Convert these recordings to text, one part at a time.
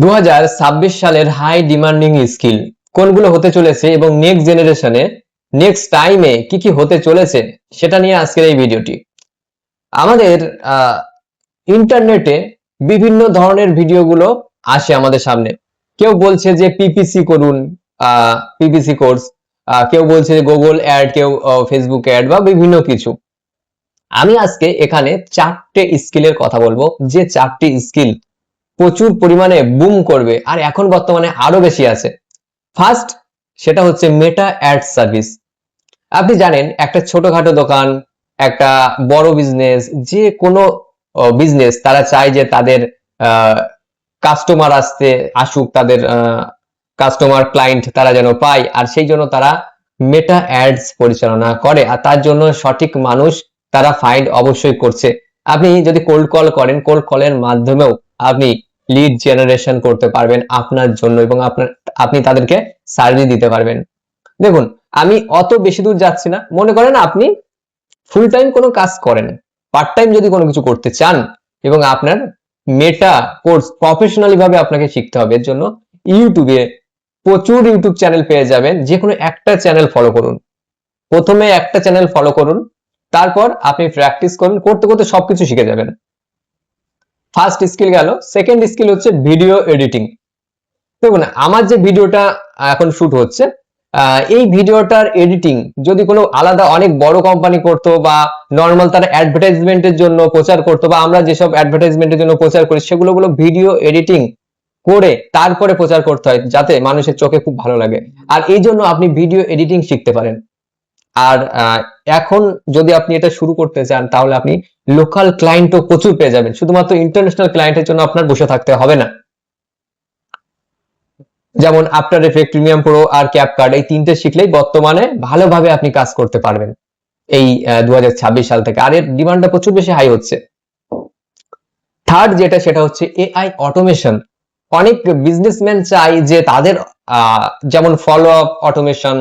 2026 সালের high demanding skill কোনগুলো হতে চলেছে এবং নেক্সট জেনারেশনে নেক্সট টাইমে কি কি হতে চলেছে সেটা নিয়ে আজকের এই ভিডিওটি। আমাদের ইন্টারনেটে বিভিন্ন ধরনের ভিডিওগুলো আসে আমাদের সামনে। কেউ বলছে যে পিপিসি করুন, পিপিসি কোর্স, কেউ বলছে গুগল অ্যাড, কেউ ফেসবুক অ্যাড বা বিভিন্ন কিছু। আমি আজকে এখানে চারটে স্কিলের কথা বলবো, যে চারটি স্কিল প্রচুর পরিমাণে বুম করবে আর এখন বর্তমানে আরো বেশি আছে। ফার্স্ট, সেটা হচ্ছে মেটা অ্যাড সার্ভিস। আপনি জানেন একটা ছোটখাটো দোকান, একটা বড় বিজনেস, যে কোনো বিজনেস তারা চায় যে তাদের কাস্টমার আসুক, তাদের কাস্টমার ক্লায়েন্ট তারা যেন পায়, আর সেই জন্য তারা মেটা অ্যাডস পরিচালনা করে, আর তার জন্য সঠিক মানুষ তারা ফাইন্ড অবশ্যই করছে। আপনি যদি কোল্ড কল করেন, কোল্ড কলের মাধ্যমেও আপনি লিড জেনারেশন করতে পারবেন আপনার জন্য এবং আপনি তাদেরকে সার্ভিস দিতে পারবেন। দেখুন, আমি অত বেশি দূর যাচ্ছি না। মনে করেন আপনি ফুল টাইম কোনো কাজ করেন, পার্ট টাইম যদি কোনো কিছু করতে চান এবং আপনার মেটা কোর্স প্রফেশনালি ভাবে আপনাকে শিখতে হবে, এর জন্য ইউটিউবে প্রচুর ইউটিউব চ্যানেল পেয়ে যাবেন। যে কোনো একটা চ্যানেল ফলো করুন, প্রথমে একটা চ্যানেল ফলো করুন, তারপর আপনি প্র্যাকটিস করুন, করতে করতে সবকিছু শিখে যাবেন। ফার্স্ট স্কিল গেল। সেকেন্ড স্কিল হচ্ছে ভিডিও এডিটিং। দেখুন, আমার যে ভিডিওটা এখন শুট হচ্ছে, এই ভিডিওটার এডিটিং যদি কোনো আলাদা অনেক বড় কোম্পানি করতো বা নর্মাল তারা অ্যাডভার্টাইজমেন্টের জন্য প্রচার করতো, বা আমরা যেসব অ্যাডভার্টাইজমেন্টের জন্য প্রচার করি সেগুলো ভিডিও এডিটিং করে তারপরে প্রচার করতে হয় যাতে মানুষের চোখে খুব ভালো লাগে। আর এই জন্য আপনি ভিডিও এডিটিং শিখতে পারেন। আর এখন যদি আপনি এটা শুরু করতে চান তাহলে আপনি লোকাল ক্লায়েন্টও প্রচুর পেয়ে যাবেন, শুধুমাত্র ইন্টারন্যাশনাল ক্লায়েন্টের জন্য আপনার বসে থাকতে হবে না। যেমন আফটার এফেক্ট, প্রিমিয়াম প্রো আর ক্যাপকাট, এই তিনটে শিখলেই বর্তমানে ভালোভাবে আপনি কাজ করতে পারবেন এই 2026 সাল থেকে, আর এর ডিমান্ডটা প্রচুর বেশি হাই হচ্ছে। থার্ড যেটা, সেটা হচ্ছে এআই অটোমেশন। অনেক বিজনেসম্যান চাই যে তাদের যেমন ফলো আপ অটোমেশন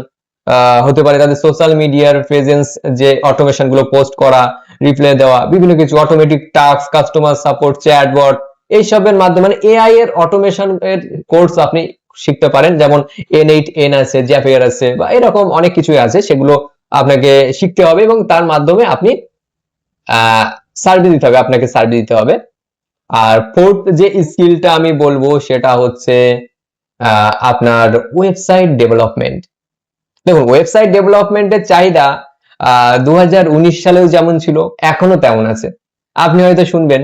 হতে পারে, তাদের সোশ্যাল মিডিয়ার প্রেজেন্স, যে অটোমেশন গুলো পোস্ট করা, রিপ্লাই দেওয়া, বিভিন্ন কিছু automatic task, customer support, chatbot, এইসবের মাধ্যমে এআই এর অটোমেশন এর কোর্স আপনি শিখতে পারেন। যেমন N8N আছে, জ্যাপিয়ার আছে, বা এরকম অনেক কিছুই আছে, সেগুলো আপনাকে শিখতে হবে এবং তার মাধ্যমে আপনি সার্ভিস দিতে হবে, আপনাকে সার্ভিস দিতে হবে। আর ফোর্থ যে স্কিলটা আমি বলবো সেটা হচ্ছে আপনার ওয়েবসাইট ডেভেলপমেন্ট। দেখুন, ওয়েবসাইট ডেভেলপমেন্টের চাহিদা 2019 সালেও যেমন ছিল এখনো তেমন আছে। আপনি হয়তো শুনবেন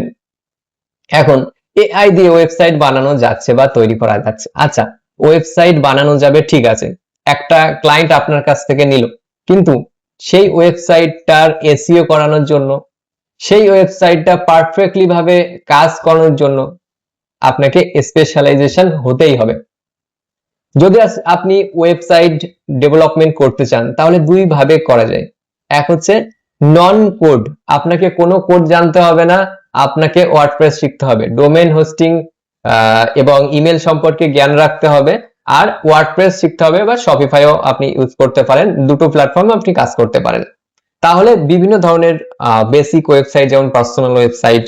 এখন এআই দিয়ে ওয়েবসাইট বানানো যাচ্ছে বা তৈরি করা যাচ্ছে। আচ্ছা, ওয়েবসাইট বানানো যাবে, ঠিক আছে, একটা ক্লায়েন্ট আপনার কাছ থেকে নিল, কিন্তু সেই ওয়েবসাইটটার এসইও করানোর জন্য, সেই ওয়েবসাইটটা পারফেক্টলি ভাবে কাজ করানোর জন্য আপনাকে স্পেশালাইজেশন হতেই হবে। যদি আপনি ওয়েবসাইট ডেভেলপমেন্ট করতে চান তাহলে দুই ভাবে করা যায়। এক হচ্ছে নন কোড, আপনাকে কোনো কোড জানতে হবে না, আপনাকে ওয়ার্ডপ্রেস শিখতে হবে, ডোমেইন হোস্টিং এবং ইমেল সম্পর্কে জ্ঞান রাখতে হবে, আর ওয়ার্ডপ্রেস শিখতে হবে, বা শপিফাইও আপনি ইউজ করতে পারেন, দুটো প্ল্যাটফর্মে আপনি কাজ করতে পারেন। তাহলে বিভিন্ন ধরনের বেসিক ওয়েবসাইট, যেমন personal website,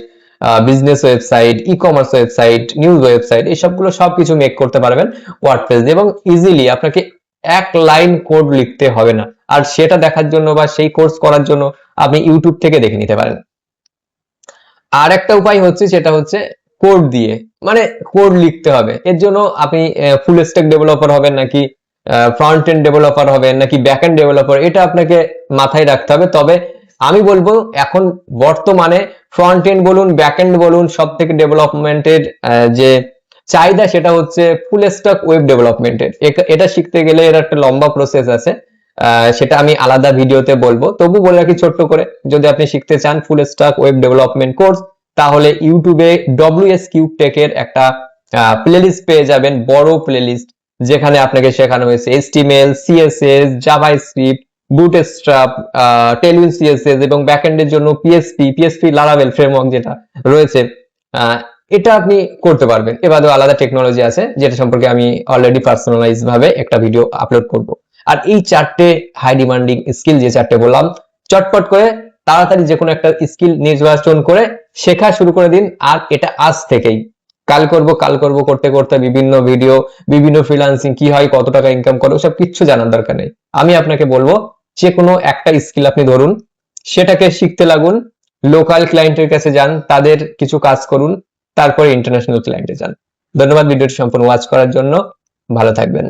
business website, e commerce website, news website, এই সবগুলো সবকিছু মেক করতে পারবেন ওয়ার্ডপ্রেস দিয়ে, এবং ইজিলি আপনাকে এক লাইন কোড লিখতে হবে না। আর সেটা দেখার জন্য বা সেই কোর্স করার জন্য আপনি ইউটিউব থেকে দেখে নিতে পারেন। আর একটা উপায় হচ্ছে, সেটা হচ্ছে কোড দিয়ে, মানে কোড লিখতে হবে। এর জন্য আপনি ফুল স্ট্যাক ডেভেলপার হবেন নাকি ফ্রন্ট এন্ড ডেভেলপার হবেন নাকি ব্যাক এন্ড ডেভেলপার, এটা আপনাকে মাথায় রাখতে হবে। তবে আমি বলবো এখন বর্তমানে ফ্রন্ট এন্ড বলুন, ব্যাক এন্ড বলুন, সব থেকে ডেভেলপমেন্টের যে চাহিদা সেটা হচ্ছে ফুল স্ট্যাক ওয়েব ডেভেলপমেন্টের। এটা শিখতে গেলে এর একটা লম্বা প্রসেস আছে, সেটা আমি আলাদা ভিডিওতে বলবো। তবু বলে রাখি ছোট্ট করে, যদি আপনি শিখতে চান full stack web development course, তাহলে ইউটিউবে WS কিউব টেকের একটা প্লেলিস্ট পেয়ে যাবেন, বড় প্লেলিস্ট, যেখানে আপনাকে শেখানো হয়েছে HTML, CSS, JavaScript, bootstrap, Tailwind CSS এবং ব্যাকএন্ডের জন্য PHP লারাভেল ফ্রেমওয়ার্ক যেটা রয়েছে, এটা আপনি করতে পারবেন। এবারেও আলাদা টেকনোলজি আছে যেটা সম্পর্কে আমি অলরেডি পার্সোনালাইজ ভাবে একটা ভিডিও আপলোড করব। আর এই চারটে হাই ডিমান্ডিং স্কিল, যে চারটে বললাম, চটপট করে তাড়াতাড়ি যে কোনো একটা স্কিল নির্বাচন করে শেখা শুরু করে দিন, আর এটা আজ থেকেই। কাল করব করতে করতে বিভিন্ন ভিডিও, বিভিন্ন ফ্রিল্যান্সিং কি হয়, কত টাকা ইনকাম করে, সব কিচ্ছু জানার দরকার নেই। আমি আপনাকে বলবো যে কোনো একটা স্কিল আপনি ধরুন, সেটাকে শিখতে লাগুন, লোকাল ক্লায়েন্টের কাছে যান, তাদের কিছু কাজ করুন, তারপরে ইন্টারন্যাশনাল ক্লায়েন্টে যান। ধন্যবাদ ভিডিওটি সম্পূর্ণ ওয়াচ করার জন্য। ভালো থাকবেন।